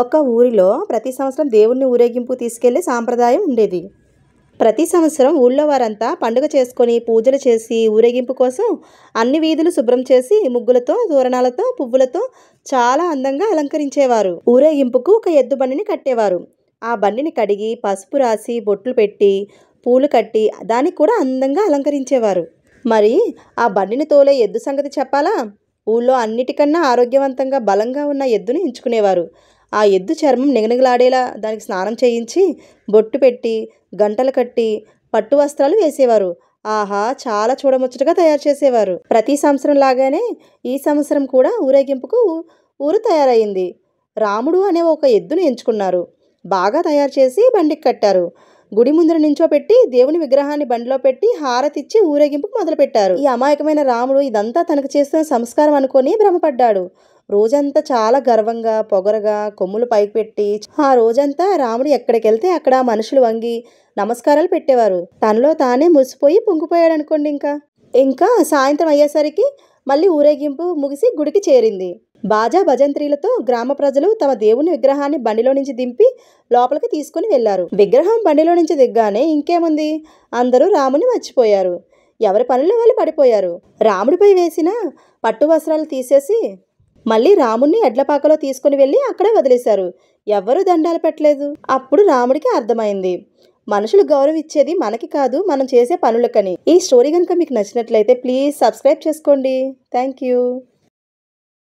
ఒక ఊరిలో ప్రతి సంవత్సరం దేవుణ్ణి ఊరేగింపు తీసుకెళ్లే సాంప్రదాయం ఉండేది. ప్రతి సంవత్సరం ఊళ్ళో వారంతా పండుగ చేసుకొని పూజలు చేసి ఊరేగింపు కోసం అన్ని వీధులు శుభ్రం చేసి ముగ్గులతో తోరణాలతో పువ్వులతో చాలా అందంగా అలంకరించేవారు. ఊరేగింపుకు ఒక ఎద్దు బండిని కట్టేవారు. ఆ బండిని కడిగి పసుపు రాసి బొట్లు పెట్టి పూలు కట్టి దానికి కూడా అందంగా అలంకరించేవారు. మరి ఆ బండిని తోలే ఎద్దు సంగతి చెప్పాలా? ఊళ్ళో అన్నిటికన్నా ఆరోగ్యవంతంగా బలంగా ఉన్న ఎద్దుని ఎంచుకునేవారు. ఆ ఎద్దు చర్మం నిగనిగలాడేలా దానికి స్నానం చేయించి బొట్టు పెట్టి గంటలు కట్టి పట్టు వస్త్రాలు వేసేవారు. ఆహా, చాలా చూడముచ్చటగా తయారు చేసేవారు. ప్రతి సంవత్సరం లాగానే ఈ సంవత్సరం కూడా ఊరేగింపుకు ఊరు తయారైంది. రాముడు అనే ఒక ఎద్దును ఎంచుకున్నారు. బాగా తయారు చేసి బండికి కట్టారు. గుడి ముందర నించోపెట్టి దేవుని విగ్రహాన్ని బండిలో పెట్టి హారతిచ్చి ఊరేగింపు మొదలుపెట్టారు. ఈ అమాయకమైన రాముడు ఇదంతా తనకు చేస్తున్న సంస్కారం అనుకొని భ్రమపడ్డాడు. రోజంతా చాలా గర్వంగా పొగరగా కొమ్ములు పైకి పెట్టి ఆ రోజంతా రాముడు ఎక్కడికి వెళ్తే అక్కడ మనుషులు వంగి నమస్కారాలు పెట్టేవారు. తనలో తానే మురిసిపోయి పొంగిపోయాడు అనుకోండి. ఇంకా సాయంత్రం అయ్యేసరికి మళ్ళీ ఊరేగింపు ముగిసి గుడికి చేరింది. బాజా భజంత్రీలతో గ్రామ ప్రజలు తమ దేవుని విగ్రహాన్ని బండిలో నుంచి దింపి లోపలికి తీసుకుని వెళ్లారు. విగ్రహం బండిలో నుంచి దిగ్గానే ఇంకేముంది, అందరూ రాముని మర్చిపోయారు. ఎవరి పనుల్లో వాళ్ళు పడిపోయారు. రాముడిపై వేసిన పట్టు వస్త్రాలు తీసేసి మళ్ళీ రాముణ్ణి ఎడ్లపాకలో తీసుకుని వెళ్ళి అక్కడే వదిలేశారు. ఎవ్వరూ దండాలు పెట్టలేదు. అప్పుడు రాముడికి అర్థమైంది, మనుషులు గౌరవం ఇచ్చేది మనకి కాదు, మనం చేసే పనులకని. ఈ స్టోరీ కనుక మీకు నచ్చినట్లయితే ప్లీజ్ సబ్స్క్రైబ్ చేసుకోండి. Thank you.